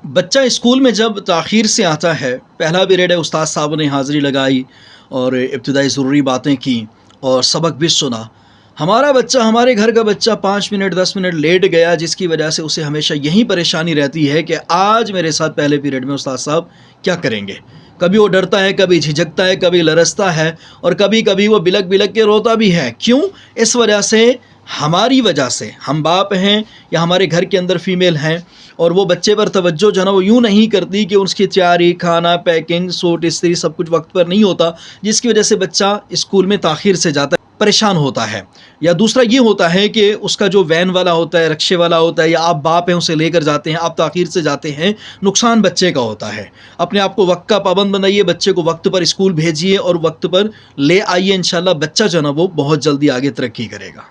बच्चा स्कूल में जब ताख़ीर से आता है, पहला पीरियड है, उस्ताद साहब ने हाज़िरी लगाई और इब्तिदाई ज़रूरी बातें की और सबक भी सुना। हमारा बच्चा, हमारे घर का बच्चा 5 मिनट 10 मिनट लेट गया, जिसकी वजह से उसे हमेशा यही परेशानी रहती है कि आज मेरे साथ पहले पीरियड में उस्ताद साहब क्या करेंगे। कभी वो डरता है, कभी झिझकता है, कभी लरसता है और कभी कभी वो बिलक बिलक के रोता भी है। क्यों? इस वजह से, हमारी वजह से, हम बाप हैं या हमारे घर के अंदर फ़ीमेल हैं और वो बच्चे पर तवज्जो जो है ना वो यूँ नहीं करती कि उसकी तैयारी, खाना, पैकिंग, सूट, इस्त्री सब कुछ वक्त पर नहीं होता, जिसकी वजह से बच्चा स्कूल में ताख़ीर से जाता है, परेशान होता है। या दूसरा ये होता है कि उसका जो वैन वाला होता है, रिक्शे वाला होता है, या आप बाप हैं उसे लेकर जाते हैं, आप ताख़ीर से जाते हैं, नुकसान बच्चे का होता है। अपने आप को वक्त का पाबंद बनाइए, बच्चे को वक्त पर स्कूल भेजिए और वक्त पर ले आइए। इंशाल्लाह बच्चा जो है ना वो बहुत जल्दी आगे तरक्की करेगा।